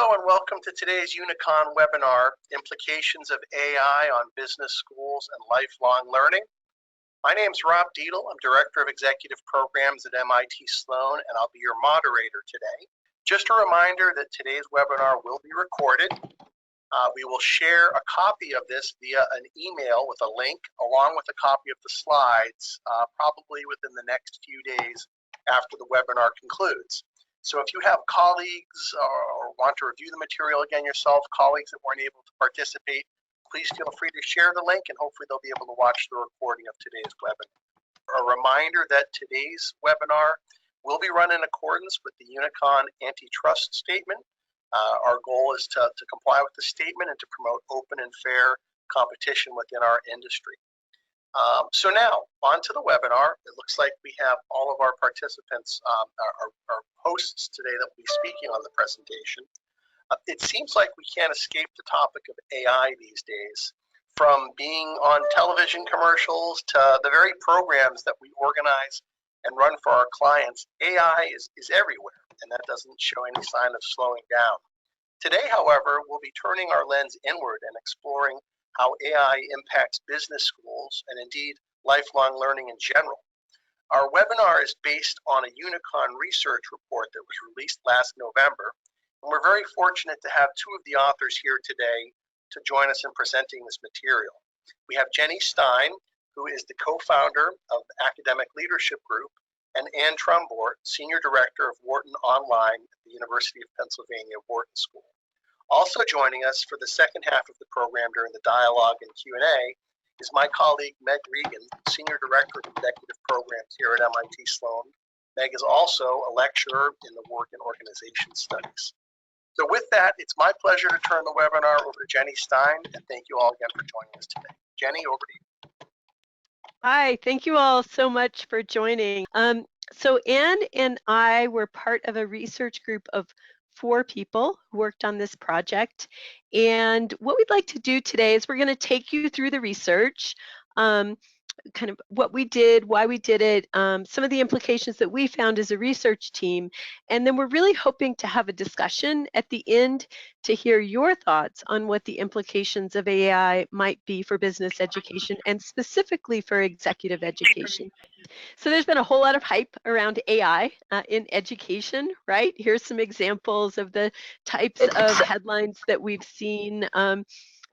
Hello and welcome to today's Unicon webinar, Implications of AI on Business Schools and Lifelong Learning. My name is Rob Dietel. I'm Director of Executive Programs at MIT Sloan, and I'll be your moderator today. Just a reminder that today's webinar will be recorded. We will share a copy of this via an email with a link, along with a copy of the slides, probably within the next few days after the webinar concludes. So if you have colleagues or want to review the material again yourself, colleagues that weren't able to participate, please feel free to share the link and hopefully they'll be able to watch the recording of today's webinar. A reminder that today's webinar will be run in accordance with the Unicon antitrust statement. Our goal is to comply with the statement and to promote open and fair competition within our industry. So now, on to the webinar. It looks like we have all of our participants, our hosts today that will be speaking on the presentation. It seems like we can't escape the topic of AI these days, from being on television commercials to the very programs that we organize and run for our clients. AI is everywhere, and that doesn't show any sign of slowing down. Today, however, we'll be turning our lens inward and exploring how AI impacts business schools and indeed lifelong learning in general. Our webinar is based on a Unicon research report that was released last November, and we're very fortunate to have two of the authors here today to join us in presenting this material. We have Jenny Stine, who is the co-founder of the Academic Leadership Group, and Ann Trumbore, Senior Director of Wharton Online at the University of Pennsylvania Wharton School. Also joining us for the second half of the program during the dialogue and Q&A is my colleague Meg Regan, Senior Director of Executive Programs here at MIT Sloan. Meg is also a lecturer in the work in organization studies. So with that, it's my pleasure to turn the webinar over to Jenny Stine, and thank you all again for joining us today. Jenny, over to you. Hi, thank you all so much for joining. So Ann and I were part of a research group of 4 people who worked on this project. And what we'd like to do today is we're going to take you through the research, kind of what we did, why we did it, some of the implications that we found as a research team. And then we're really hoping to have a discussion at the end to hear your thoughts on what the implications of AI might be for business education and specifically for executive education. So there's been a whole lot of hype around AI in education, right? Here's some examples of the types of headlines that we've seen.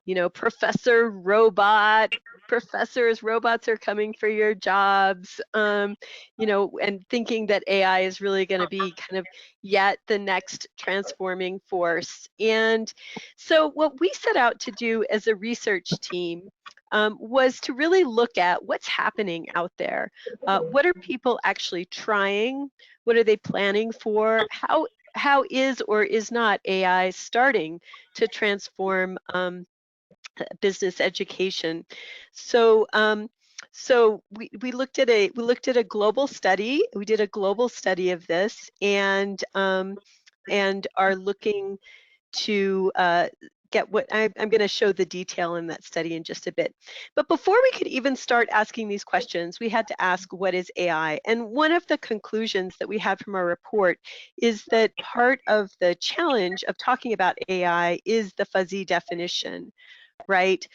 You know, Professor Robot, professors, robots are coming for your jobs, you know, and thinking that AI is really going to be kind of yet the next transforming force. And so what we set out to do as a research team was to really look at what's happening out there. What are people actually trying? What are they planning for? How is or is not AI starting to transform business education? So we looked at a global study. We did a global study of this, and are looking to get what I'm going to show the detail in that study in just a bit. But before we could even start asking these questions, we had to ask, what is AI? And one of the conclusions that we had from our report is that part of the challenge of talking about AI is the fuzzy definition, right?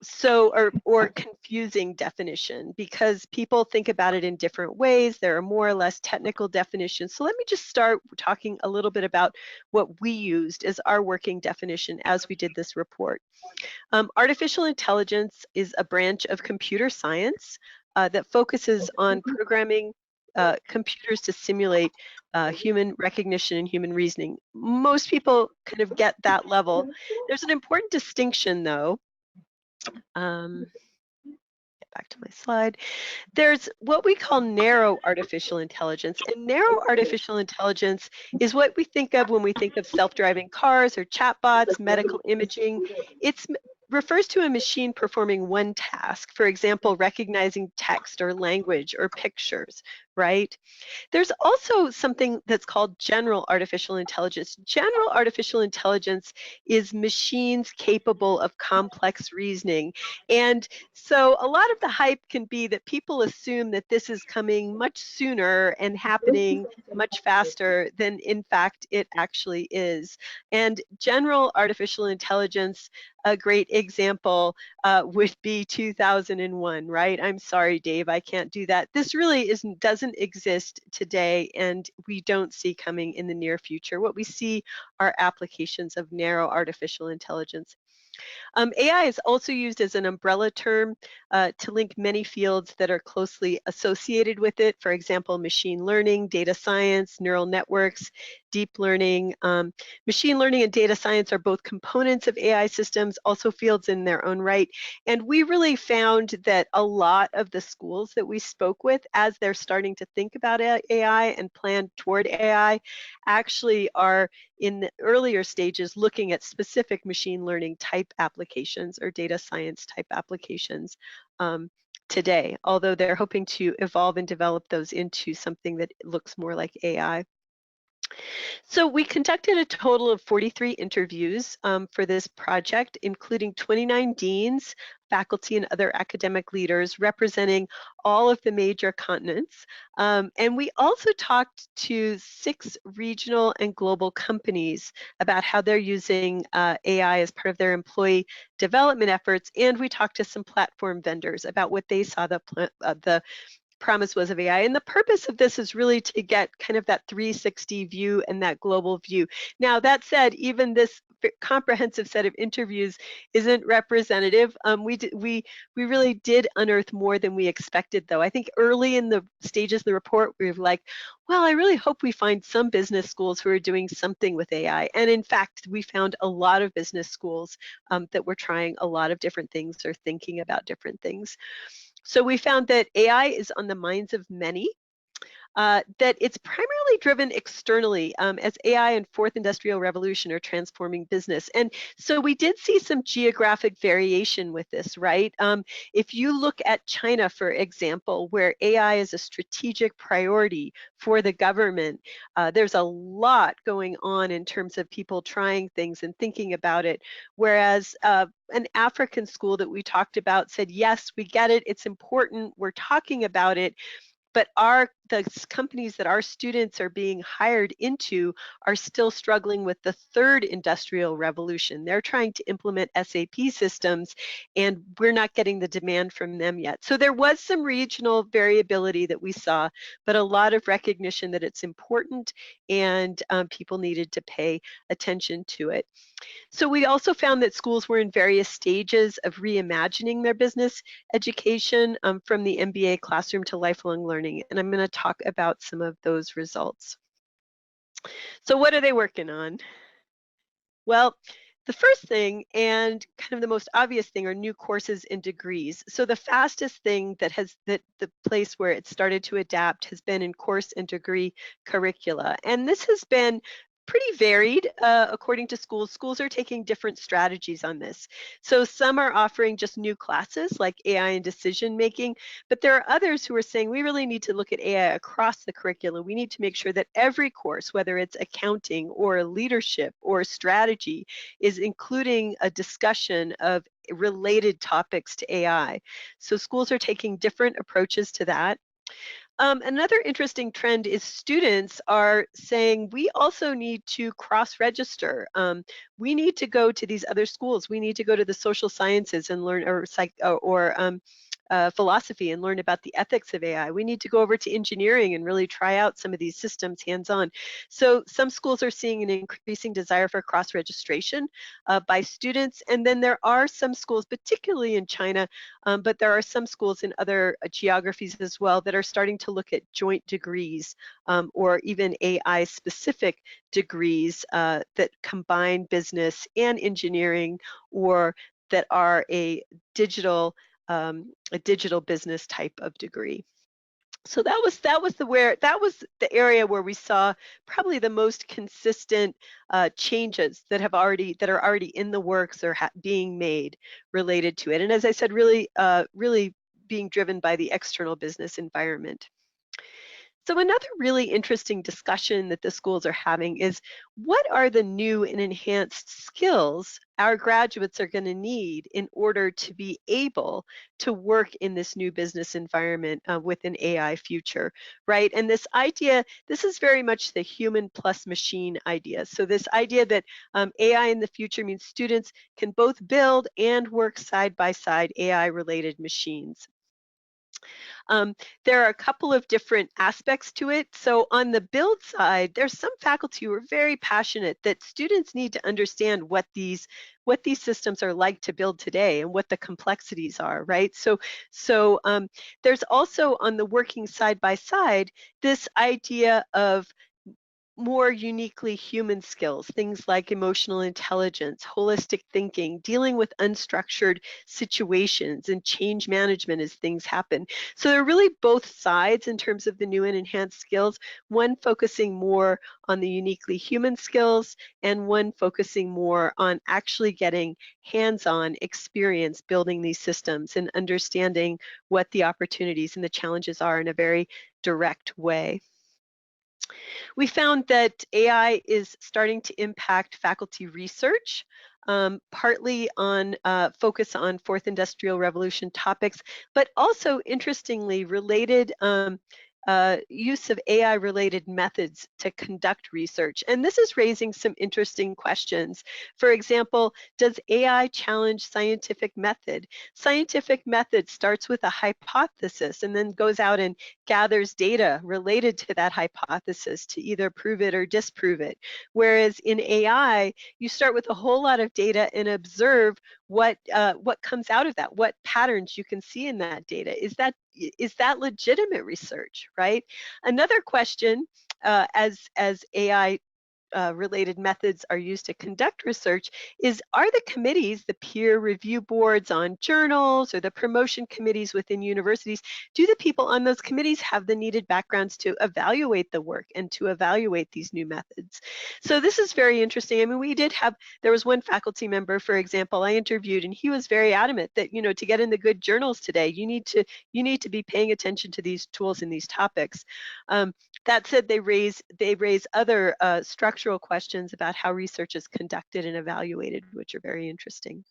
So, or confusing definition, because people think about it in different ways. There are more or less technical definitions. So let me just start talking a little bit about what we used as our working definition as we did this report. Artificial intelligence is a branch of computer science that focuses on programming computers to simulate human recognition and human reasoning. Most people kind of get that level. There's an important distinction, though. Get back to my slide. There's what we call narrow artificial intelligence, and narrow artificial intelligence is what we think of when we think of self-driving cars or chatbots, medical imaging. It refers to a machine performing one task, for example, recognizing text or language or pictures, right? There's also something that's called general artificial intelligence. General artificial intelligence is machines capable of complex reasoning. And so a lot of the hype can be that people assume that this is coming much sooner and happening much faster than in fact it actually is. And general artificial intelligence, a great example would be 2001, right? I'm sorry, Dave, I can't do that. This really doesn't exist today, and we don't see coming in the near future. What we see are applications of narrow artificial intelligence. AI is also used as an umbrella term to link many fields that are closely associated with it. For example, machine learning, data science, neural networks, deep learning. Machine learning and data science are both components of AI systems, also fields in their own right. And we really found that a lot of the schools that we spoke with, as they're starting to think about AI and plan toward AI, actually are in the earlier stages looking at specific machine learning type applications or data science type applications today, although they're hoping to evolve and develop those into something that looks more like AI. So we conducted a total of 43 interviews for this project, including 29 deans, faculty, and other academic leaders representing all of the major continents. And we also talked to 6 regional and global companies about how they're using AI as part of their employee development efforts. And we talked to some platform vendors about what they saw the promise was of AI. And the purpose of this is really to get kind of that 360 view and that global view. Now, that said, even this comprehensive set of interviews isn't representative. We really did unearth more than we expected, though. I think early in the stages of the report, we were like, well, I really hope we find some business schools who are doing something with AI. And in fact, we found a lot of business schools that were trying a lot of different things or thinking about different things. So we found that AI is on the minds of many, that it's primarily driven externally as AI and fourth industrial revolution are transforming business. And so we did see some geographic variation with this, right? If you look at China, for example, where AI is a strategic priority for the government, there's a lot going on in terms of people trying things and thinking about it. Whereas an African school that we talked about said, yes, we get it, it's important, we're talking about it, but the companies that our students are being hired into are still struggling with the third industrial revolution. They're trying to implement SAP systems, and we're not getting the demand from them yet. So there was some regional variability that we saw, but a lot of recognition that it's important, and people needed to pay attention to it. So we also found that schools were in various stages of reimagining their business education from the MBA classroom to lifelong learning. And I'm going to talk about some of those results. So what are they working on? Well, the first thing and kind of the most obvious thing are new courses and degrees. So the fastest thing that the place where it started to adapt has been in course and degree curricula. And this has been pretty varied according to schools. Schools are taking different strategies on this. So some are offering just new classes like AI and decision making, but there are others who are saying we really need to look at AI across the curriculum. We need to make sure that every course, whether it's accounting or leadership or strategy, is including a discussion of related topics to AI. So schools are taking different approaches to that. Another interesting trend is students are saying we also need to cross-register. We need to go to these other schools. We need to go to the social sciences and learn, or philosophy and learn about the ethics of AI. We need to go over to engineering and really try out some of these systems hands-on. So some schools are seeing an increasing desire for cross-registration by students. And then there are some schools, particularly in China, but there are some schools in other geographies as well that are starting to look at joint degrees or even AI-specific degrees that combine business and engineering, or that are a digital business type of degree. So that was the area where we saw probably the most consistent changes that are already in the works or being made related to it. And as I said, really being driven by the external business environment. So another really interesting discussion that the schools are having is what are the new and enhanced skills our graduates are going to need in order to be able to work in this new business environment with an AI future, right? And this idea, this is very much the human plus machine idea. So this idea that AI in the future means students can both build and work side by side AI related machines. Um, there are a couple of different aspects to it. So on the build side, there's some faculty who are very passionate that students need to understand what these systems are like to build today and what the complexities are, right? So there's also on the working side by side this idea of more uniquely human skills, things like emotional intelligence, holistic thinking, dealing with unstructured situations, and change management as things happen. So they're really both sides in terms of the new and enhanced skills, one focusing more on the uniquely human skills and one focusing more on actually getting hands-on experience building these systems and understanding what the opportunities and the challenges are in a very direct way. We found that AI is starting to impact faculty research, partly on focus on fourth industrial revolution topics, but also interestingly related use of AI-related methods to conduct research. And this is raising some interesting questions. For example, does AI challenge scientific method? Scientific method starts with a hypothesis and then goes out and gathers data related to that hypothesis to either prove it or disprove it. Whereas in AI, you start with a whole lot of data and observe what comes out of that, what patterns you can see in that data. Is that legitimate research, right? Another question, as AI related methods are used to conduct research is, are the committees, the peer review boards on journals or the promotion committees within universities, do the people on those committees have the needed backgrounds to evaluate the work and to evaluate these new methods? So this is very interesting. I mean, there was one faculty member, for example, I interviewed, and he was very adamant that, to get in the good journals today, you need to be paying attention to these tools and these topics. That said, they raise other structural questions about how research is conducted and evaluated, which are very interesting.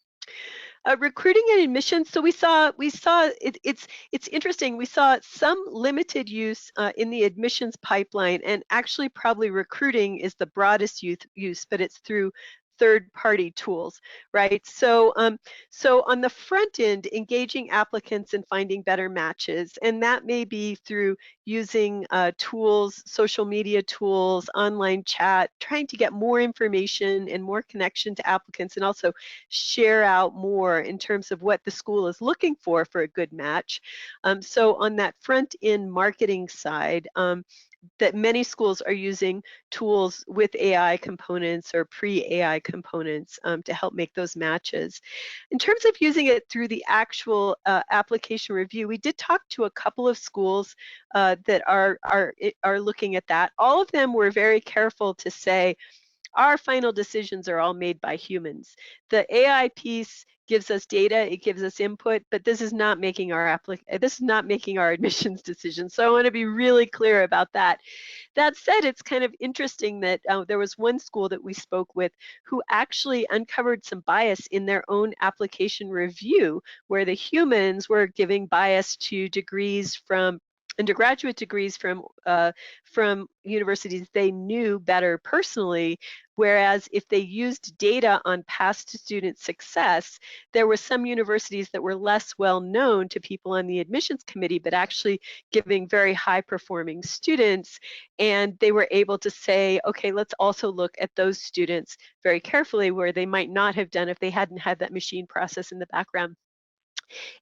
Recruiting and admissions. So it's interesting. We saw some limited use in the admissions pipeline, and actually probably recruiting is the broadest use, but it's through third-party tools, right? So on the front end, engaging applicants and finding better matches, and that may be through using tools, social media tools, online chat, trying to get more information and more connection to applicants, and also share out more in terms of what the school is looking for a good match. So on that front end marketing side, that many schools are using tools with AI components or pre-AI components to help make those matches. In terms of using it through the actual application review, we did talk to a couple of schools that are looking at that. All of them were very careful to say, our final decisions are all made by humans. The AI piece gives us data, it gives us input, but this is not making our admissions decisions. So I want to be really clear about that. That said, it's kind of interesting that there was one school that we spoke with who actually uncovered some bias in their own application review, where the humans were giving bias to degrees from undergraduate degrees from universities they knew better personally, whereas if they used data on past student success, there were some universities that were less well known to people on the admissions committee, but actually giving very high performing students, and they were able to say, okay, let's also look at those students very carefully where they might not have done if they hadn't had that machine process in the background.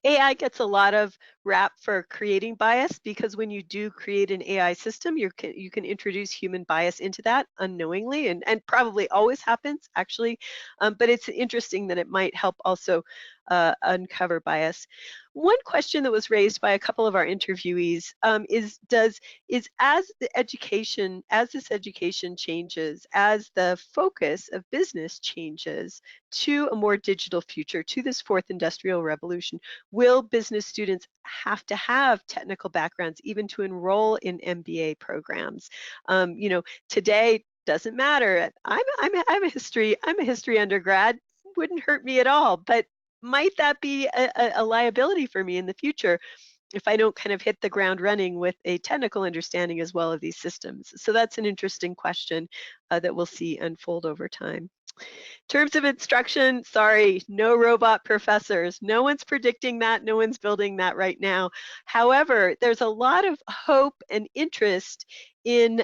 AI gets a lot of rap for creating bias, because when you do create an AI system, you can introduce human bias into that unknowingly, and probably always happens actually, but it's interesting that it might help also uncover bias. one question that was raised by a couple of our interviewees as this education changes, as the focus of business changes to a more digital future, to this fourth industrial revolution, will business students have to have technical backgrounds even to enroll in MBA programs? Today doesn't matter. I'm a history undergrad. Wouldn't hurt me at all, but might that be a liability for me in the future if I don't kind of hit the ground running with a technical understanding as well of these systems? So that's an interesting question that we'll see unfold over time. In terms of instruction, sorry, no robot professors. No one's predicting that. No one's building that right now. However, there's a lot of hope and interest in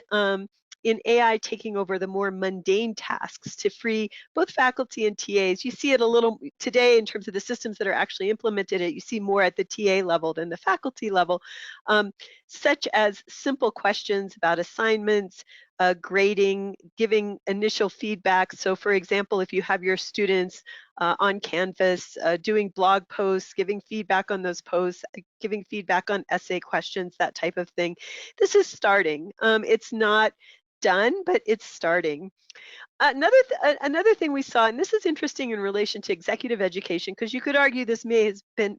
AI taking over the more mundane tasks to free both faculty and TAs. You see it a little today in terms of the systems that are actually implemented. You see more at the TA level than the faculty level, such as simple questions about assignments, grading, giving initial feedback. So for example, if you have your students on Canvas doing blog posts, giving feedback on those posts, giving feedback on essay questions, that type of thing. This is starting. It's not done, but it's starting. Another thing we saw, and this is interesting in relation to executive education, because you could argue this may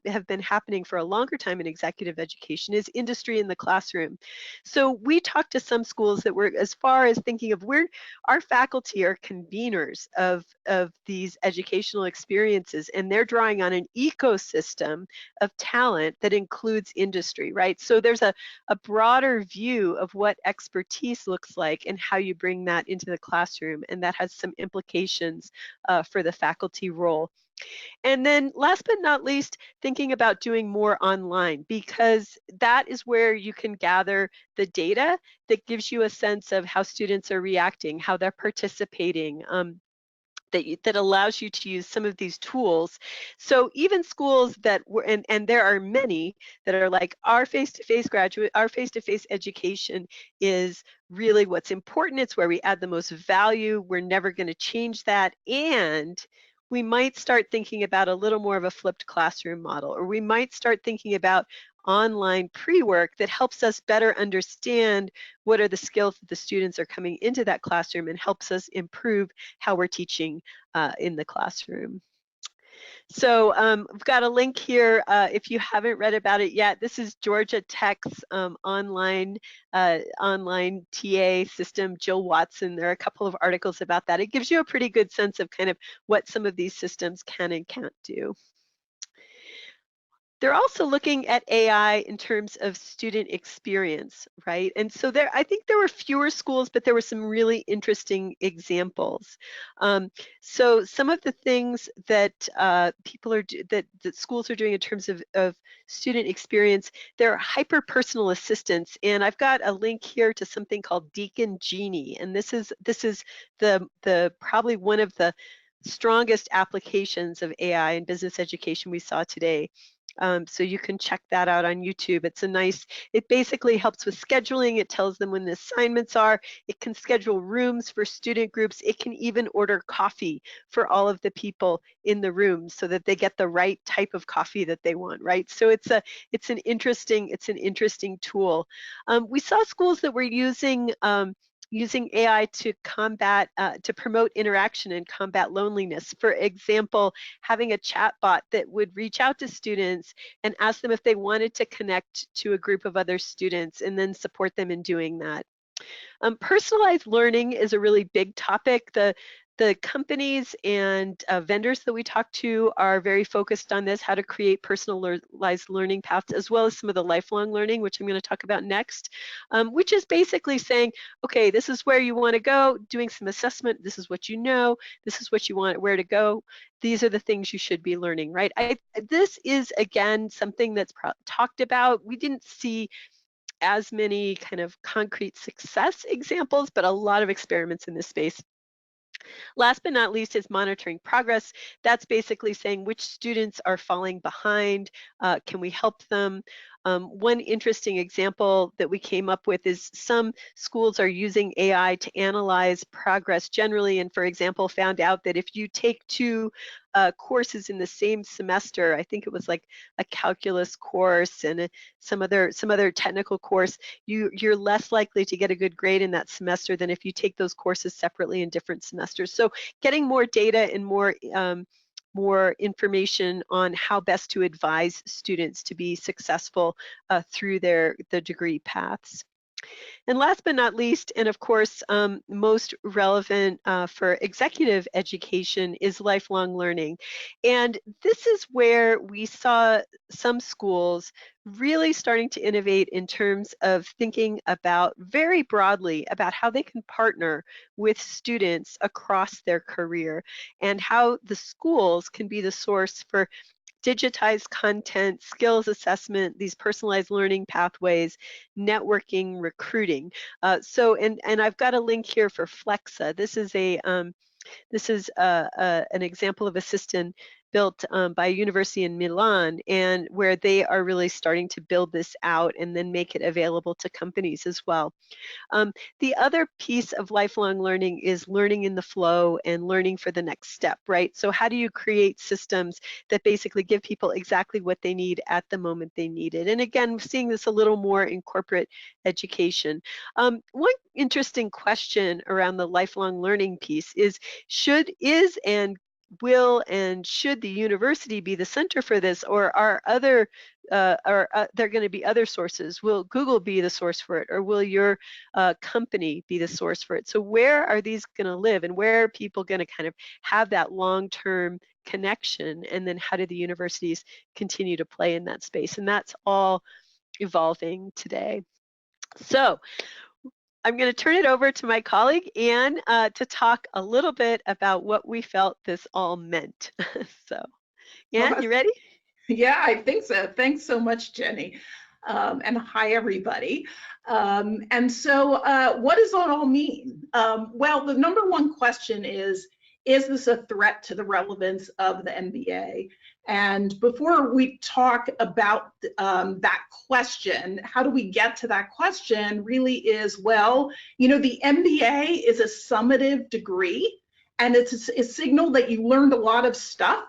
have been happening for a longer time in executive education, is industry in the classroom. So we talked to some schools that were as far as thinking of where our faculty are conveners of these educational experiences, and they're drawing on an ecosystem of talent that includes industry, right? So there's a broader view of what expertise looks like and how you bring that into the classroom, and that has some implications for the faculty role. And then last but not least, thinking about doing more online, because that is where you can gather the data that gives you a sense of how students are reacting, how they're participating, that allows you to use some of these tools. So even schools that were, and there are many that are like, our face-to-face education is really what's important. It's where we add the most value. We're never going to change that. And we might start thinking about a little more of a flipped classroom model, or we might start thinking about online pre-work that helps us better understand what are the skills that the students are coming into that classroom and helps us improve how we're teaching in the classroom. So we've got a link here if you haven't read about it yet. This is Georgia Tech's online TA system, Jill Watson. There are a couple of articles about that. It gives you a pretty good sense of kind of what some of these systems can and can't do. They're also looking at AI in terms of student experience, right? And so I think there were fewer schools, but there were some really interesting examples. So some of the things that that schools are doing in terms of student experience, they're hyper-personal assistants. And I've got a link here to something called Deacon Genie. And this is the probably one of the strongest applications of AI in business education we saw today. So you can check that out on YouTube. It basically helps with scheduling. It tells them when the assignments are. It can schedule rooms for student groups. It can even order coffee for all of the people in the room so that they get the right type of coffee that they want, right? So it's an interesting tool. We saw schools that were using AI to promote interaction and combat loneliness. For example, having a chat bot that would reach out to students and ask them if they wanted to connect to a group of other students and then support them in doing that. Personalized learning is a really big topic. The companies and vendors that we talk to are very focused on this, how to create personalized learning paths, as well as some of the lifelong learning, which I'm going to talk about next, which is basically saying, okay, this is where you want to go, doing some assessment, this is what you know, this is what you want, where to go, these are the things you should be learning, right? This is, again, something that's talked about. We didn't see as many kind of concrete success examples, but a lot of experiments in this space. Last but not least is monitoring progress. That's basically saying which students are falling behind, can we help them? One interesting example that we came up with is some schools are using AI to analyze progress generally, and for example, found out that if you take two courses in the same semester, I think it was like a calculus course and some other technical course, you're less likely to get a good grade in that semester than if you take those courses separately in different semesters. So getting more data and more information on how best to advise students to be successful through the degree paths. And last but not least, and of course, most relevant for executive education is lifelong learning. And this is where we saw some schools really starting to innovate in terms of thinking about very broadly about how they can partner with students across their career and how the schools can be the source for digitized content, skills assessment, these personalized learning pathways, networking, recruiting. And I've got a link here for Flexa. This is an example of a system built by a university in Milan, and where they are really starting to build this out and then make it available to companies as well. The other piece of lifelong learning is learning in the flow and learning for the next step, right? So how do you create systems that basically give people exactly what they need at the moment they need it? And again, we're seeing this a little more in corporate education. One interesting question around the lifelong learning piece is, will and should the university be the center for this, or are there going to be other sources? Will Google be the source for it, or will your company be the source for it? So where are these going to live, and where are people going to kind of have that long-term connection? And then how do the universities continue to play in that space? And that's all evolving today. So I'm going to turn it over to my colleague, Anne, to talk a little bit about what we felt this all meant. So, Anne, you ready? Yeah, I think so. Thanks so much, Jenny. And hi, everybody. What does it all mean? Well, the number one question is this a threat to the relevance of the MBA? And before we talk about that question, how do we get to that question really is, well, you know, the MBA is a summative degree, and it's a signal that you learned a lot of stuff,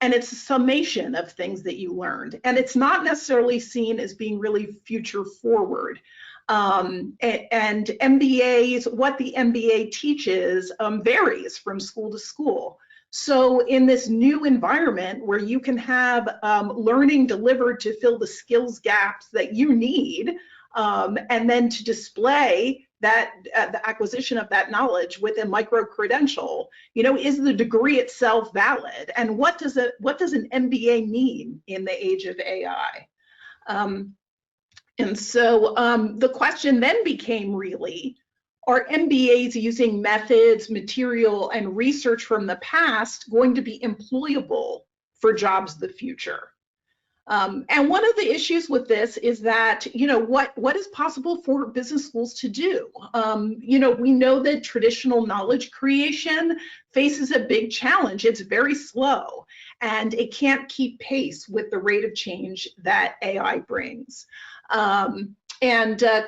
and it's a summation of things that you learned. And it's not necessarily seen as being really future forward. And MBAs, what the MBA teaches varies from school to school. So in this new environment where you can have learning delivered to fill the skills gaps that you need, and then to display that the acquisition of that knowledge with a micro credential, you know, is the degree itself valid? And what does an MBA mean in the age of AI? The question then became really, are MBAs using methods, material, and research from the past going to be employable for jobs of the future? And one of the issues with this is that, you know, what is possible for business schools to do? You know, we know that traditional knowledge creation faces a big challenge. It's very slow, and it can't keep pace with the rate of change that AI brings.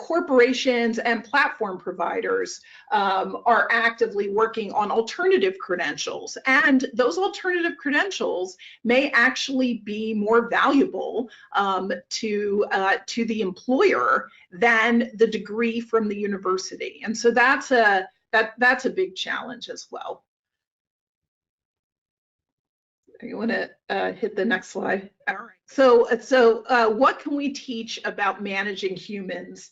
Corporations and platform providers are actively working on alternative credentials, and those alternative credentials may actually be more valuable to the employer than the degree from the university, and so that's a big challenge as well. You want to hit the next slide? All right. So what can we teach about managing humans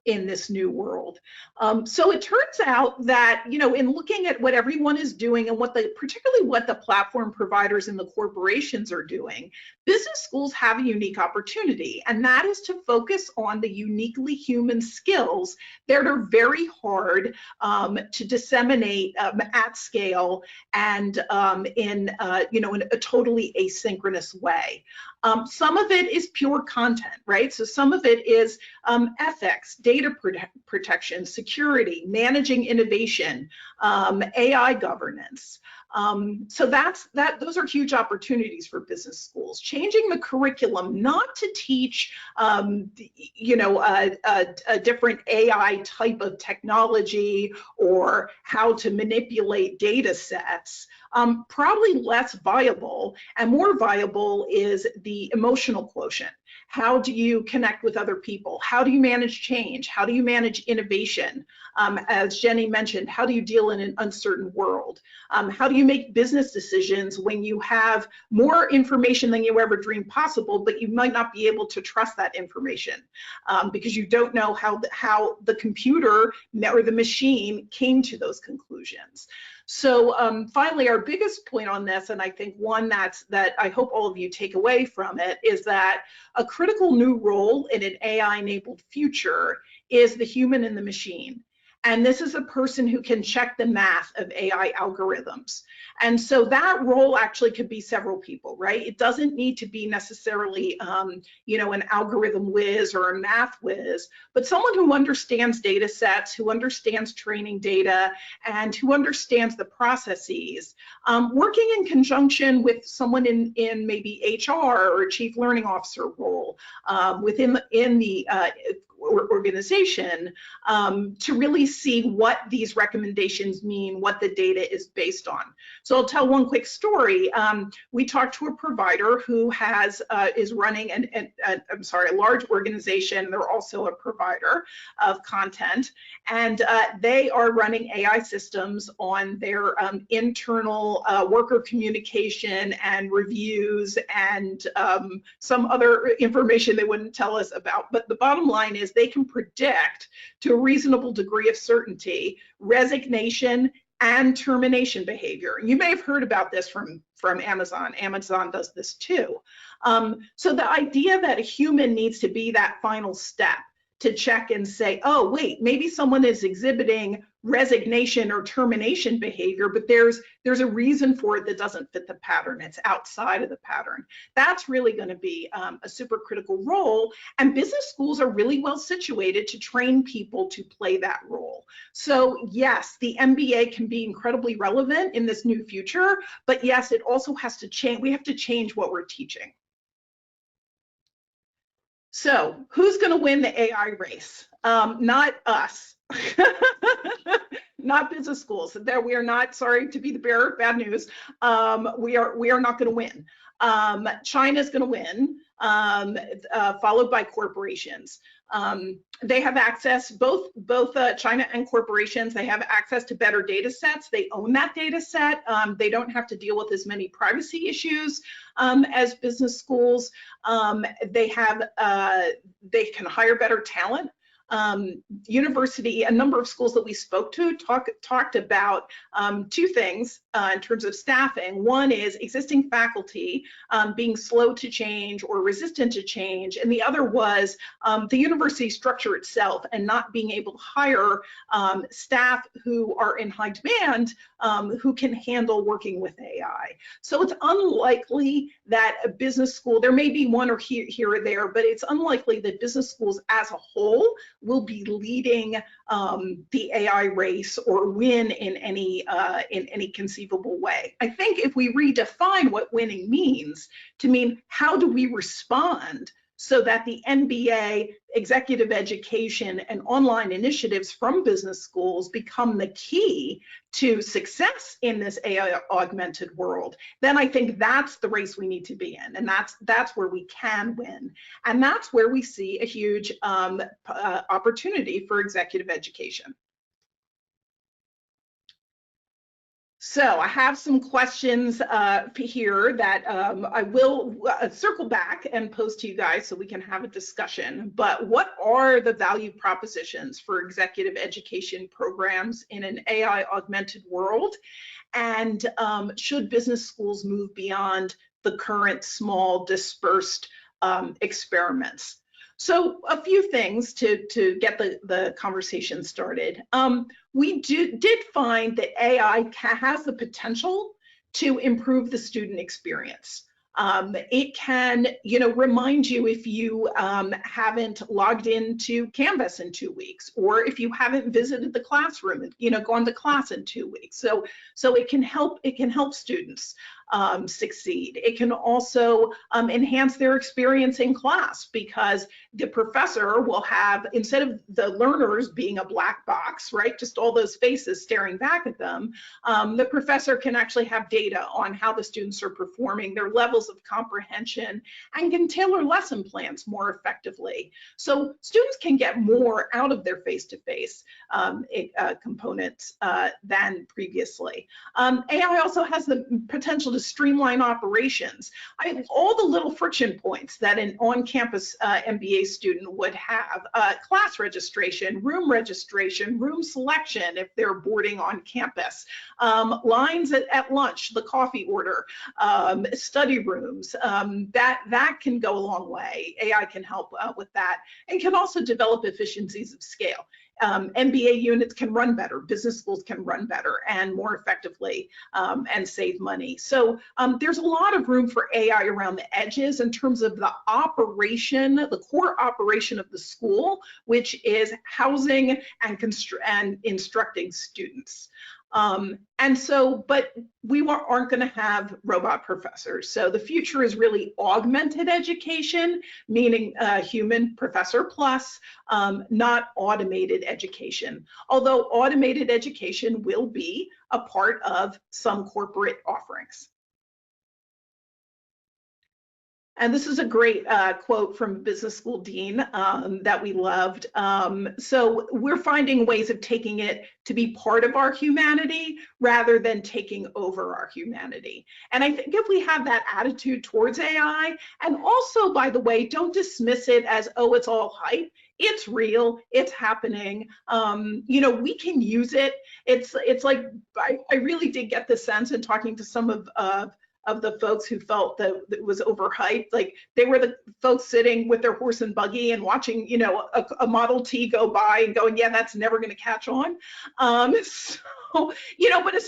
in this new world? So it turns out that, you know, in looking at what everyone is doing and particularly what the platform providers and the corporations are doing, business schools have a unique opportunity, and that is to focus on the uniquely human skills that are very hard to disseminate at scale and in a totally asynchronous way. Some of it is pure content, right? So some of it is ethics, data protection, security, managing innovation, AI governance. So those are huge opportunities for business schools. Changing the curriculum, not to teach, you know, a different AI type of technology or how to manipulate data sets, probably less viable, and more viable is the emotional quotient. How do you connect with other people? How do you manage change? How do you manage innovation? As Jenny mentioned, how do you deal in an uncertain world? How do you make business decisions when you have more information than you ever dreamed possible, but you might not be able to trust that information because you don't know how the computer or the machine came to those conclusions. So finally, our biggest point on this, and I think one that I hope all of you take away from it, is that a critical new role in an AI-enabled future is the human in the machine. And this is a person who can check the math of AI algorithms. And so that role actually could be several people, right? It doesn't need to be necessarily, you know, an algorithm whiz or a math whiz, but someone who understands data sets, who understands training data, and who understands the processes, working in conjunction with someone in maybe HR or a chief learning officer role within the organization to really see what these recommendations mean, what the data is based on. So I'll tell one quick story. We talked to a provider who is running a large organization. They're also a provider of content, and they are running AI systems on their internal worker communication and reviews and some other information they wouldn't tell us about. But the bottom line is they can predict to a reasonable degree of certainty resignation and termination behavior. You may have heard about this from Amazon. Amazon does this too. So the idea that a human needs to be that final step to check and say, oh, wait, maybe someone is exhibiting resignation or termination behavior, but there's a reason for it that doesn't fit the pattern. It's outside of the pattern. That's really going to be a super critical role. And business schools are really well situated to train people to play that role. So yes, the MBA can be incredibly relevant in this new future, but yes, it also has to change. We have to change what we're teaching. So who's going to win the AI race? Not us. Not business schools. That we are not, sorry to be the bearer of bad news. We are not going to win. China's going to win, followed by corporations. They have access, both China and corporations, they have access to better data sets. They own that data set. They don't have to deal with as many privacy issues as business schools. They can hire better talent. A number of schools that we spoke to talked about two things in terms of staffing. One is existing faculty being slow to change or resistant to change, and the other was the university structure itself and not being able to hire staff who are in high demand who can handle working with AI. So it's unlikely that a business school, there may be one or here or there, but it's unlikely that business schools as a whole will be leading the AI race or win in any conceivable way. I think if we redefine what winning means to mean how do we respond so that the MBA, executive education, and online initiatives from business schools become the key to success in this AI augmented world, then I think that's the race we need to be in, and that's where we can win, and that's where we see a huge opportunity for executive education. So I have some questions here that I will circle back and pose to you guys so we can have a discussion. But what are the value propositions for executive education programs in an AI augmented world? And should business schools move beyond the current small dispersed experiments? So a few things to get the conversation started. We did find that AI has the potential to improve the student experience. It can, remind you if you haven't logged into Canvas in 2 weeks, or if you haven't visited the classroom, gone to class in 2 weeks. So it can help. It can help students succeed. It can also enhance their experience in class, because the professor will have, instead of the learners being a black box, right, just all those faces staring back at them, the professor can actually have data on how the students are performing, their levels of comprehension, and can tailor lesson plans more effectively. So students can get more out of their face-to-face components than previously. AI also has the potential to streamline operations. All the little friction points that an on-campus MBA student would have, class registration, room selection if they're boarding on campus, lines at lunch, the coffee order, study rooms, that can go a long way. AI can help with that, and can also develop efficiencies of scale. MBA units can run better, business schools can run better and more effectively, and save money. So there's a lot of room for AI around the edges in terms of the operation, the core operation of the school, which is housing and instructing students. But we aren't going to have robot professors. So the future is really augmented education, meaning human professor plus, not automated education. Although automated education will be a part of some corporate offerings. And this is a great quote from a business school dean that we loved. So we're finding ways of taking it to be part of our humanity rather than taking over our humanity. And I think if we have that attitude towards AI, and also, by the way, don't dismiss it as, oh, it's all hype. It's real, it's happening. We can use it. It's like, I really did get the sense in talking to some of the folks who felt that it was overhyped. Like, they were the folks sitting with their horse and buggy and watching, a Model T go by and going, yeah, that's never going to catch on. But it's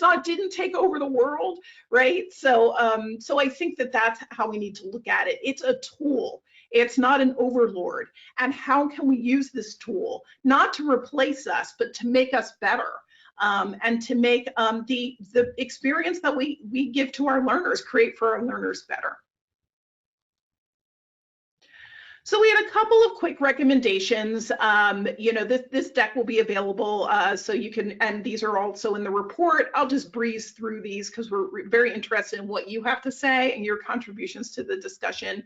not, didn't take over the world, right? So I think that that's how we need to look at it. It's a tool. It's not an overlord. And how can we use this tool, not to replace us, but to make us better? And to make the experience that we give to our learners, create for our learners better. So we had a couple of quick recommendations. This deck will be available, so you can, and these are also in the report. I'll just breeze through these because we're very interested in what you have to say and your contributions to the discussion.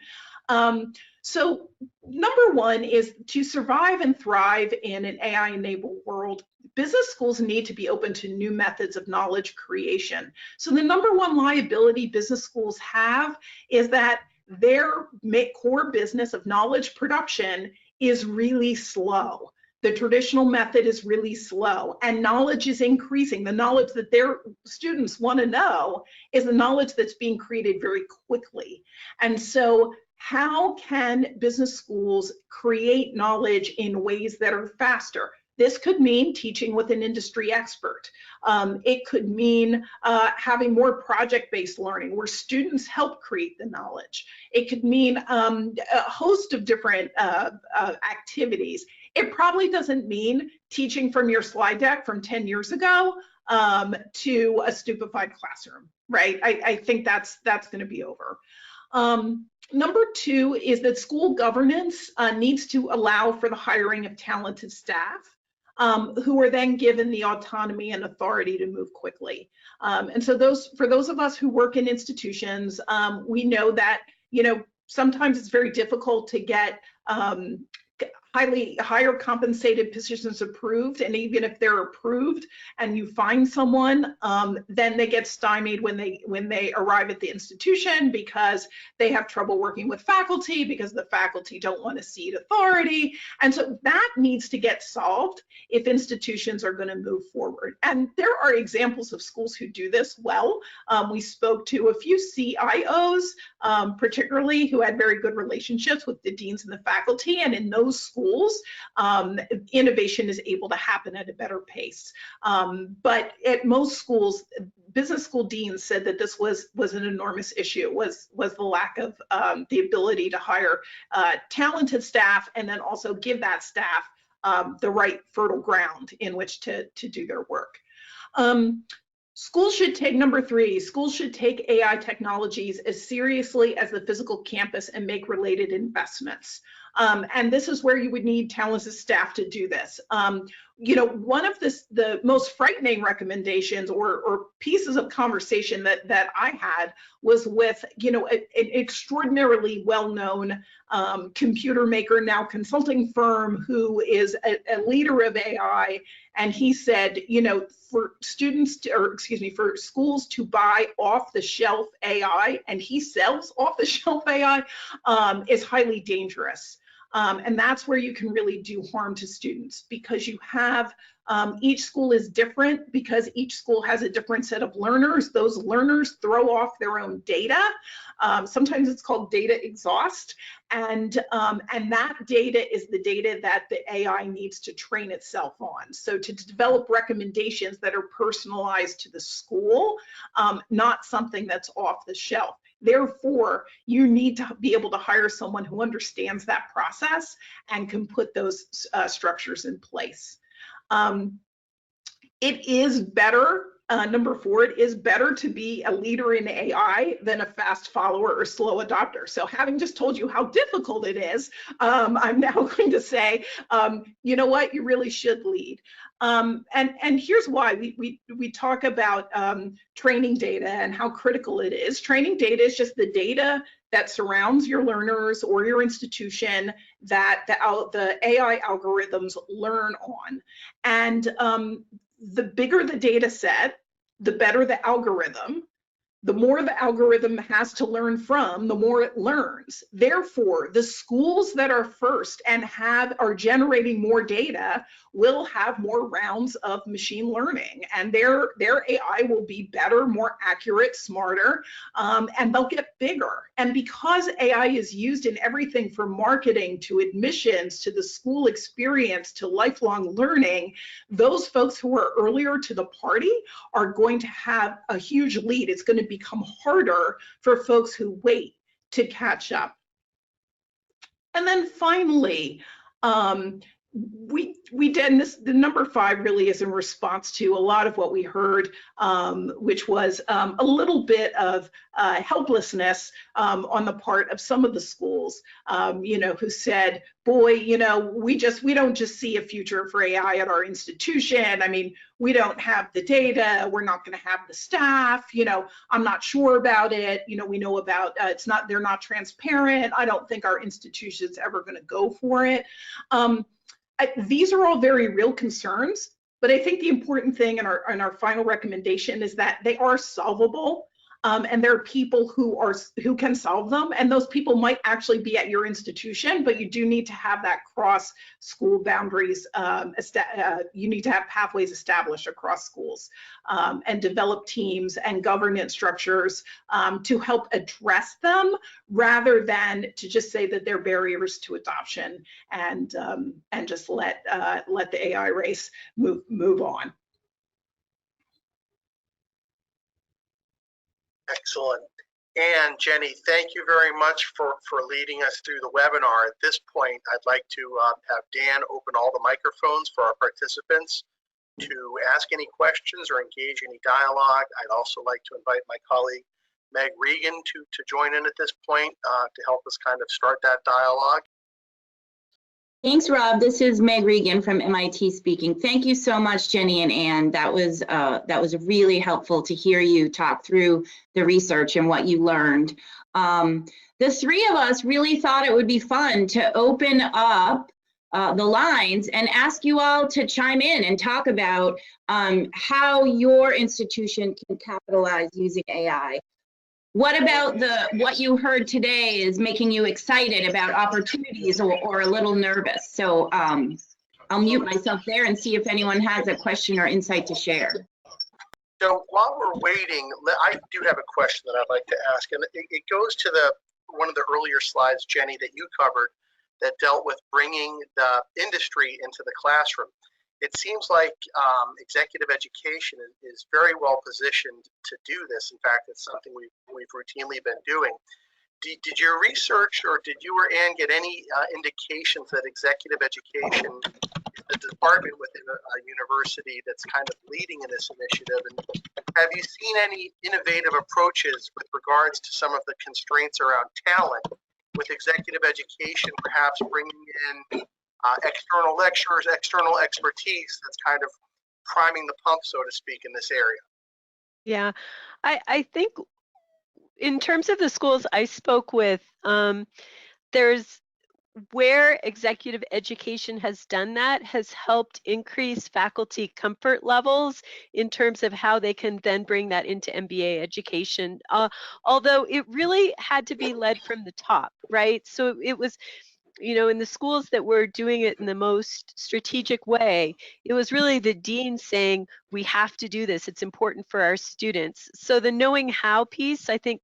So number one is, to survive and thrive in an AI-enabled world, business schools need to be open to new methods of knowledge creation. So the number one liability business schools have is that their core business of knowledge production is really slow. The traditional method is really slow, and knowledge is increasing. The knowledge that their students want to know is the knowledge that's being created very quickly. And so how can business schools create knowledge in ways that are faster? This could mean teaching with an industry expert. It could mean having more project-based learning where students help create the knowledge. It could mean a host of different activities. It probably doesn't mean teaching from your slide deck from 10 years ago to a stupefied classroom, right? I think that's going to be over. Number two is that school governance needs to allow for the hiring of talented staff who are then given the autonomy and authority to move quickly. And so for those of us who work in institutions, we know that, sometimes it's very difficult to get higher compensated positions approved, and even if they're approved and you find someone, then they get stymied when they arrive at the institution because they have trouble working with faculty, because the faculty don't want to cede authority. And so that needs to get solved if institutions are going to move forward. And there are examples of schools who do this well. We spoke to a few CIOs, particularly, who had very good relationships with the deans and the faculty, and in those schools, schools, innovation is able to happen at a better pace. But at most schools, business school deans said that this was an enormous issue, was the lack of the ability to hire talented staff and then also give that staff the right fertile ground in which to do their work. Schools should take, number 3, schools should take AI technologies as seriously as the physical campus and make related investments. And this is where you would need talented staff to do this. You know, one of the most frightening recommendations or pieces of conversation that I had was with, you know, an extraordinarily well-known computer maker, now consulting firm, who is a leader of AI. And he said, you know, for students to, or excuse me, for schools to buy off-the-shelf AI, and he sells off-the-shelf AI, is highly dangerous. And that's where you can really do harm to students, because you have, each school is different, because each school has a different set of learners. Those learners throw off their own data. Sometimes it's called data exhaust. And that data is the data that the AI needs to train itself on. So to develop recommendations that are personalized to the school, not something that's off the shelf. Therefore, you need to be able to hire someone who understands that process and can put those structures in place. It is better, number 4, it is better to be a leader in AI than a fast follower or slow adopter. So having just told you how difficult it is, I'm now going to say, you know what, you really should lead. And here's why. We talk about training data and how critical it is. Training data is just the data that surrounds your learners or your institution that the AI algorithms learn on. And the bigger the data set, the better the algorithm. The more the algorithm has to learn from, the more it learns. Therefore, the schools that are first and are generating more data will have more rounds of machine learning, and their AI will be better, more accurate, smarter, and they'll get bigger. And because AI is used in everything from marketing to admissions to the school experience to lifelong learning, those folks who are earlier to the party are going to have a huge lead. It's going to become harder for folks who wait to catch up. And then finally, we did, and the number 5 really is in response to a lot of what we heard, which was a little bit of helplessness on the part of some of the schools, you know, who said, boy, you know, we don't just see a future for AI at our institution. I mean, we don't have the data, we're not going to have the staff, you know, I'm not sure about it, you know, we know about they're not transparent, I don't think our institution's ever going to go for it. These are all very real concerns, but I think the important thing in our final recommendation is that they are solvable, and there are people who can solve them, and those people might actually be at your institution, but you do need to have that cross school boundaries. You need to have pathways established across schools, and develop teams and governance structures to help address them, rather than to just say that they're barriers to adoption and just let the AI race move on. Excellent. And Jenny, thank you very much for leading us through the webinar. At this point, I'd like to have Dan open all the microphones for our participants to ask any questions or engage any dialogue. I'd also like to invite my colleague, Meg Regan, to join in at this point to help us kind of start that dialogue. Thanks, Rob. This is Meg Regan from MIT speaking. Thank you so much, Jenny and Ann. That was really helpful to hear you talk through the research and what you learned. The 3 of us really thought it would be fun to open up the lines and ask you all to chime in and talk about how your institution can capitalize using AI. What about what you heard today is making you excited about opportunities or a little nervous? So I'll mute myself there and see if anyone has a question or insight to share. So while we're waiting, I do have a question that I'd like to ask, and it goes to one of the earlier slides, Jenny, that you covered, that dealt with bringing the industry into the classroom. It seems like executive education is very well positioned to do this. In fact, it's something we've routinely been doing. Did your research, or did you or Ann get any indications that executive education is the department within a university that's kind of leading in this initiative? And have you seen any innovative approaches with regards to some of the constraints around talent with executive education, perhaps bringing in external lecturers, external expertise that's kind of priming the pump, so to speak, in this area? Yeah, I think in terms of the schools I spoke with, there's where executive education has done that has helped increase faculty comfort levels in terms of how they can then bring that into MBA education. Although it really had to be led from the top, right? So it was, in the schools that were doing it in the most strategic way, it was really the dean saying, we have to do this. It's important for our students. So the knowing how piece, I think,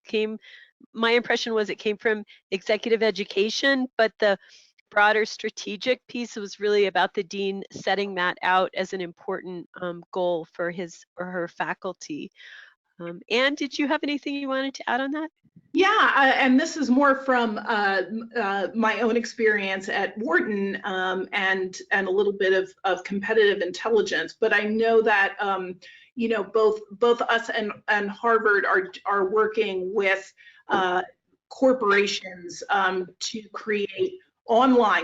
my impression was it came from executive education, but the broader strategic piece was really about the dean setting that out as an important goal for his or her faculty. Anne, did you have anything you wanted to add on that? Yeah, and this is more from my own experience at Wharton and a little bit of competitive intelligence. But I know that both us and Harvard are working with corporations to create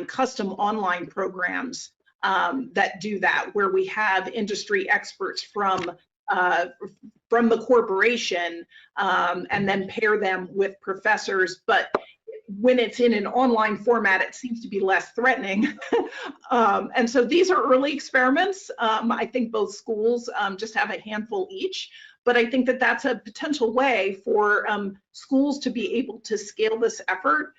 custom online programs that do that, where we have industry experts from the corporation and then pair them with professors. But when it's in an online format, it seems to be less threatening. And so these are early experiments. I think both schools just have a handful each. But I think that that's a potential way for schools to be able to scale this effort,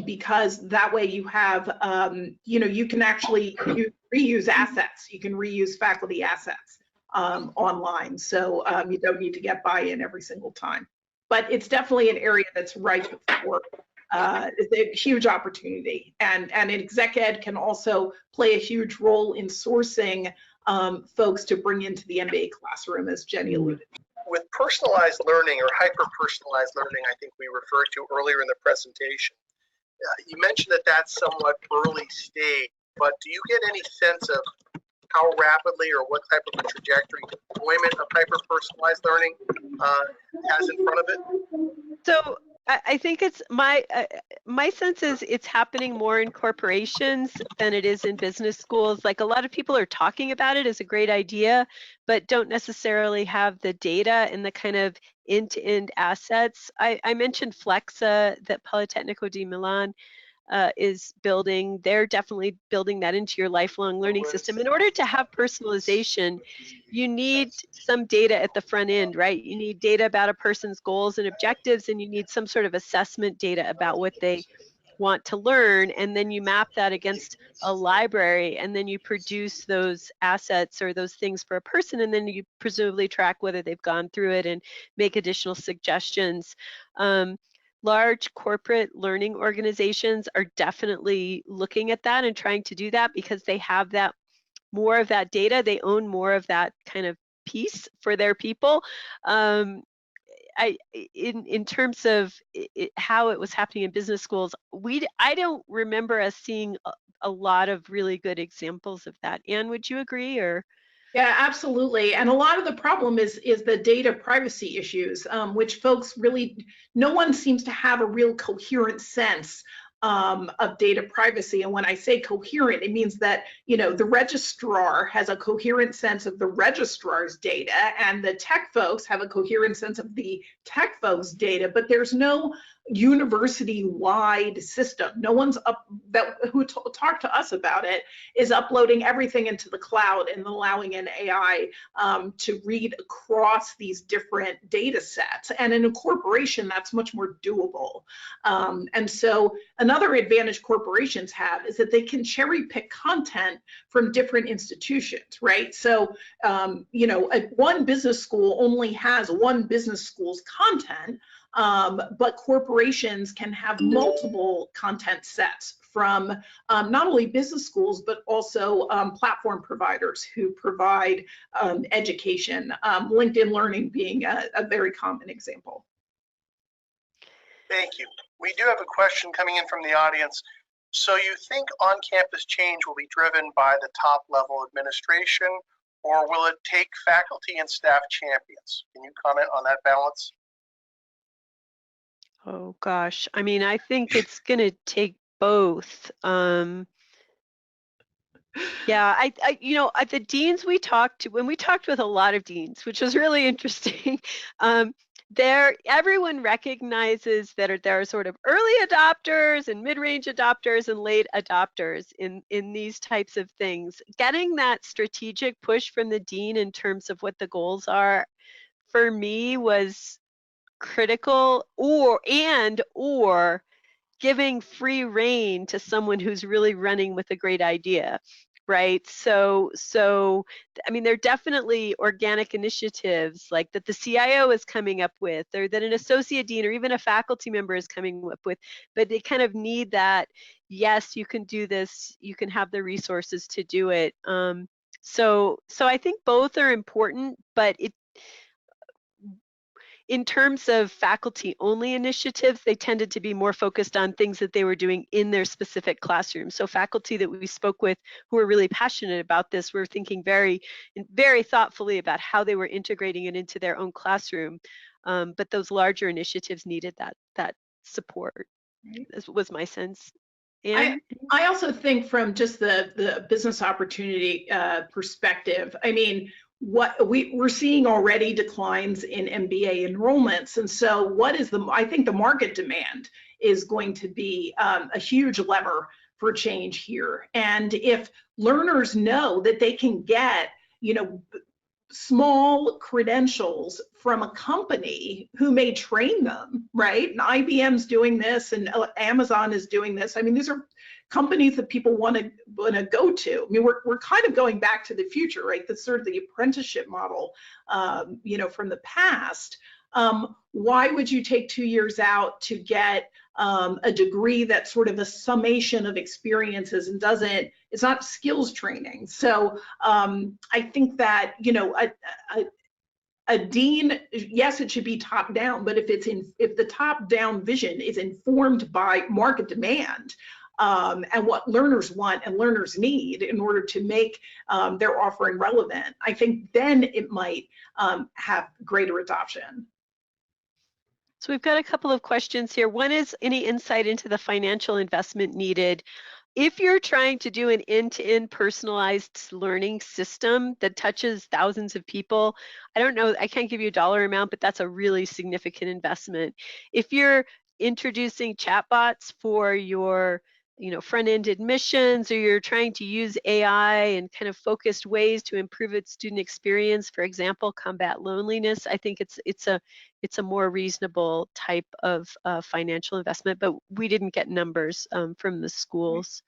because that way you have, you can actually reuse assets. You can reuse faculty assets online. So you don't need to get buy-in every single time. But it's definitely an area that's ripe for it's a huge opportunity. And exec ed can also play a huge role in sourcing folks to bring into the MBA classroom, as Jenny alluded to. With personalized learning, or hyper-personalized learning, I think we referred to earlier in the presentation, you mentioned that that's somewhat early stage, but do you get any sense of how rapidly or what type of a trajectory deployment of hyper-personalized learning has in front of it? So I think it's my sense is it's happening more in corporations than it is in business schools. Like, a lot of people are talking about it as a great idea, but don't necessarily have the data and the kind of end-to-end assets. I mentioned Flexa that Politecnico di Milan is building. They're definitely building that into your lifelong learning system. In order to have personalization, you need some data at the front end, right? You need data about a person's goals and objectives, and you need some sort of assessment data about what they want to learn, and then you map that against a library, and then you produce those assets or those things for a person, and then you presumably track whether they've gone through it and make additional suggestions. Large corporate learning organizations are definitely looking at that and trying to do that because they have that more of that data. They own more of that kind of piece for their people. In terms of how it was happening in business schools, I don't remember us seeing a lot of really good examples of that. Anne, would you agree? Or? Yeah, absolutely. And a lot of the problem is the data privacy issues, which folks really, no one seems to have a real coherent sense of data privacy. And when I say coherent, it means that, the registrar has a coherent sense of the registrar's data, and the tech folks have a coherent sense of the tech folks' data, but there's no university-wide system. No one's who talked to us about it is uploading everything into the cloud and allowing an AI to read across these different data sets. And in a corporation, that's much more doable. And so an Another advantage corporations have is that they can cherry pick content from different institutions, right? So, you know, one business school only has one business school's content, but corporations can have multiple content sets from not only business schools, but also platform providers who provide education, LinkedIn Learning being a very common example. Thank you. We do have a question coming in from the audience. So you think on-campus change will be driven by the top-level administration, or will it take faculty and staff champions? Can you comment on that balance? Oh gosh, I mean, I think it's going to take both. Yeah, you know, the deans we talked to, when we talked with a lot of deans, which was really interesting, everyone recognizes that there are sort of early adopters and mid-range adopters and late adopters in these types of things. Getting that strategic push from the dean in terms of what the goals are, for me, was critical, or giving free rein to someone who's really running with a great idea, right? So I mean, there are definitely organic initiatives like that the CIO is coming up with, or that an associate dean or even a faculty member is coming up with, but they kind of need that, yes, you can do this, you can have the resources to do it. So I think both are important, but in terms of faculty-only initiatives, they tended to be more focused on things that they were doing in their specific classroom. So faculty that we spoke with who were really passionate about this were thinking very thoughtfully about how they were integrating it into their own classroom. But those larger initiatives needed that support. This was my sense. And I also think from just the business opportunity perspective, I mean, what we're seeing already declines in MBA enrollments. And so I think the market demand is going to be a huge lever for change here. And if learners know that they can get, you know, small credentials from a company who may train them, right? And IBM's doing this and Amazon is doing this. I mean, these are companies that people want to go to. I mean, we're kind of going back to the future, right? That's sort of the apprenticeship model, you know, from the past. Why would you take 2 years out to get a degree that's sort of a summation of experiences and it's not skills training? So I think that, you know, a dean, yes, it should be top down, but if the top down vision is informed by market demand, and what learners want and learners need in order to make their offering relevant, I think then it might have greater adoption. so we've got a couple of questions here. One is, any insight into the financial investment needed if you're trying to do an end-to-end personalized learning system that touches thousands of people? I don't know, I can't give you a dollar amount, but that's a really significant investment. If you're introducing chatbots for your, you know, front-end admissions, or you're trying to use AI in kind of focused ways to improve its student experience, for example, combat loneliness, I think it's a more reasonable type of financial investment, but we didn't get numbers from the schools.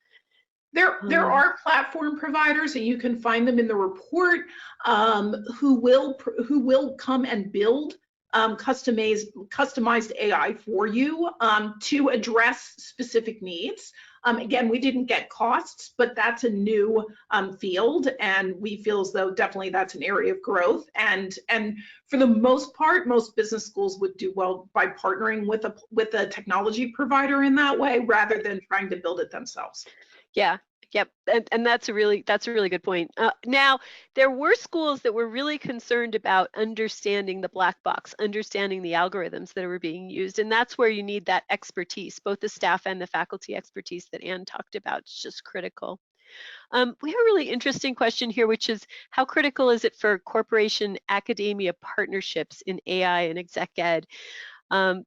There are platform providers, and you can find them in the report, who will come and build customized AI for you to address specific needs. Again, we didn't get costs, but that's a new field, and we feel as though definitely that's an area of growth. And for the most part, most business schools would do well by partnering with a technology provider in that way, rather than trying to build it themselves. Yeah. Yep, and that's a really good point. Now, there were schools that were really concerned about understanding the black box, understanding the algorithms that were being used, and that's where you need that expertise, both the staff and the faculty expertise that Anne talked about. It's just critical. We have a really interesting question here, which is, how critical is it for corporation academia partnerships in AI and exec ed?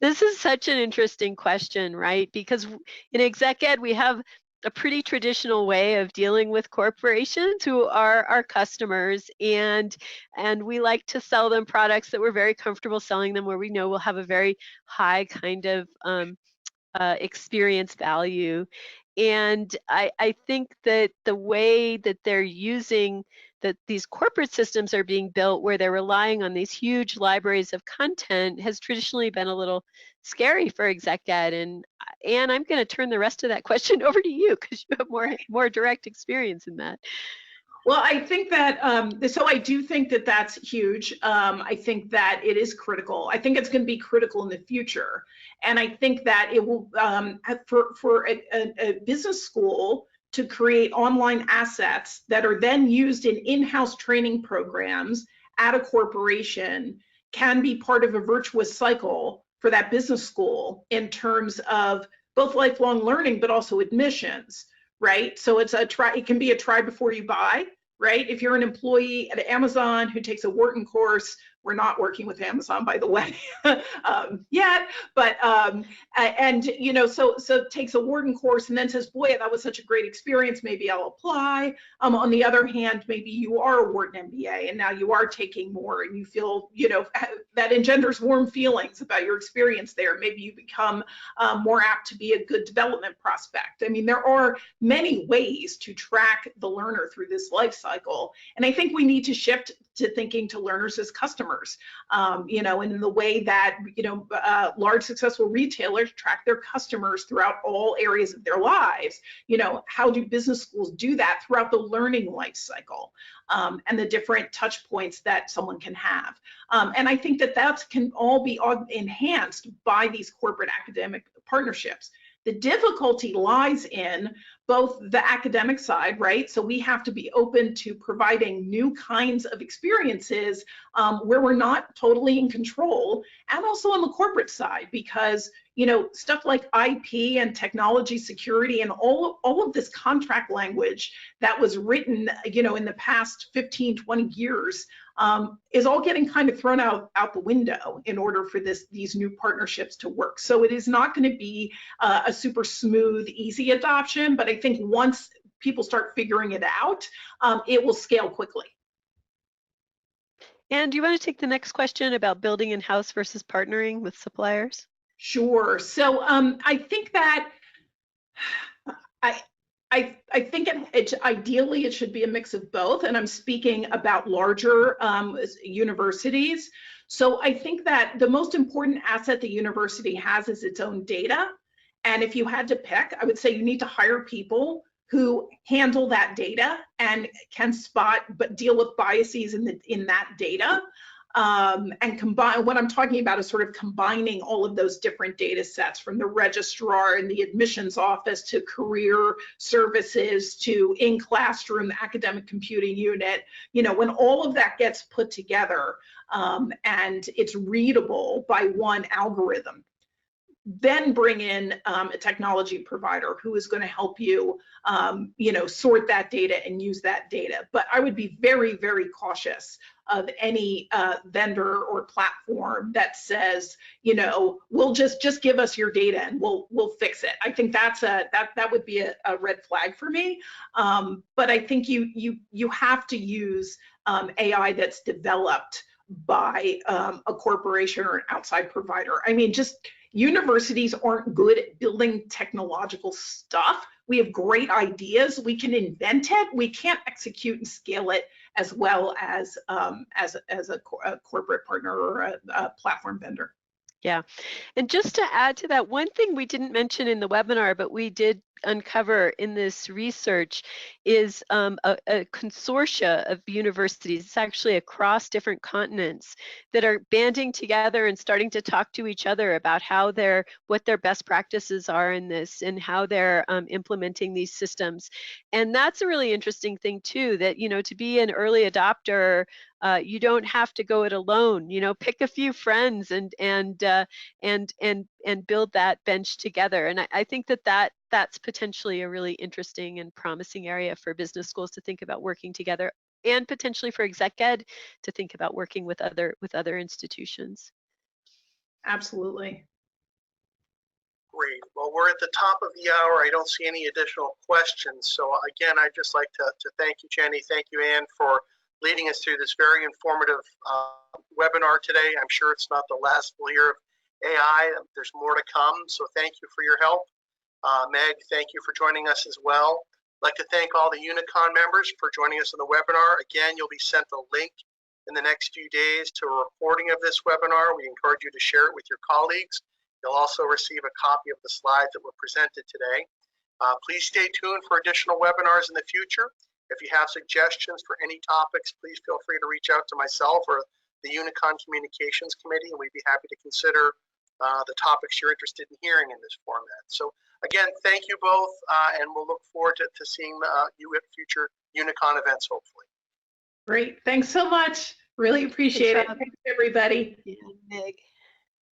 This is such an interesting question, right? Because in exec ed, we have a pretty traditional way of dealing with corporations who are our customers, and we like to sell them products that we're very comfortable selling them, where we know we'll have a very high kind of experience value. And I think that the way that they're using that these corporate systems are being built where they're relying on these huge libraries of content has traditionally been a little scary for exec ed. And Anne, I'm going to turn the rest of that question over to you because you have more direct experience in that. Well, I think that, so I do think that that's huge. I think that it is critical. I think it's going to be critical in the future. And I think that it will, for a business school to create online assets that are then used in in-house training programs at a corporation can be part of a virtuous cycle for that business school in terms of both lifelong learning, but also admissions. Right? So it's it can be a try before you buy, right? If you're an employee at Amazon who takes a Wharton course, we're not working with Amazon, by the way, yet, but, and, you know, so takes a Wharton course and then says, boy, that was such a great experience, maybe I'll apply. On the other hand, maybe you are a Wharton MBA and now you are taking more and you feel, you know, that engenders warm feelings about your experience there. Maybe you become more apt to be a good development prospect. I mean, there are many ways to track the learner through this life cycle. And I think we need to shift to thinking to learners as customers, you know, and in the way that, you know, large successful retailers track their customers throughout all areas of their lives. You know, how do business schools do that throughout the learning life cycle and the different touch points that someone can have? And I think that that can all be enhanced by these corporate academic partnerships. The difficulty lies in both the academic side, right? So we have to be open to providing new kinds of experiences where we're not totally in control, and also on the corporate side, because, you know, stuff like IP and technology security and all of this contract language that was written, you know, in the past 15, 20 years is all getting kind of thrown out the window in order for these new partnerships to work. So it is not going to be a super smooth, easy adoption, but I think once people start figuring it out, it will scale quickly. And do you want to take the next question about building in-house versus partnering with suppliers? Sure. So I think that I think ideally it should be a mix of both, and I'm speaking about larger universities. So I think that the most important asset the university has is its own data. And if you had to pick, I would say you need to hire people who handle that data and can spot but deal with biases in that data. And combine, what I'm talking about is sort of combining all of those different data sets, from the registrar and the admissions office to career services to in-classroom, the academic computing unit. You know, when all of that gets put together and it's readable by one algorithm, then bring in a technology provider who is going to help you, you know, sort that data and use that data. But I would be very, very cautious of any vendor or platform that says, you know, we'll just give us your data and we'll fix it. I think that's that would be a red flag for me. But I think you have to use AI that's developed by a corporation or an outside provider. I mean, just universities aren't good at building technological stuff. We have great ideas. We can invent it. We can't execute and scale it as well as a corporate partner or a platform vendor. Yeah, and just to add to that, one thing we didn't mention in the webinar, but we did uncover in this research is a consortia of universities. It's actually across different continents that are banding together and starting to talk to each other about how what their best practices are in this and how they're implementing these systems. And that's a really interesting thing too, that, you know, to be an early adopter, you don't have to go it alone. You know, pick a few friends and build that bench together. And I think that's potentially a really interesting and promising area for business schools to think about working together, and potentially for exec ed to think about working with other institutions. Absolutely. Great. Well, we're at the top of the hour. I don't see any additional questions. So again, I'd just like to thank you, Jenny. Thank you, Anne, for leading us through this very informative webinar today. I'm sure it's not the last we'll hear of AI. There's more to come, so thank you for your help. Meg, thank you for joining us as well. I'd like to thank all the Unicon members for joining us in the webinar. Again, you'll be sent a link in the next few days to a recording of this webinar. We encourage you to share it with your colleagues. You'll also receive a copy of the slides that were presented today. Please stay tuned for additional webinars in the future. If you have suggestions for any topics, please feel free to reach out to myself or the Unicon Communications Committee, and we'd be happy to consider the topics you're interested in hearing in this format. So again, thank you both, and we'll look forward to seeing you at future Unicon events, hopefully. Great, thanks so much. Really appreciate it. Thanks, everybody. Yeah, Meg.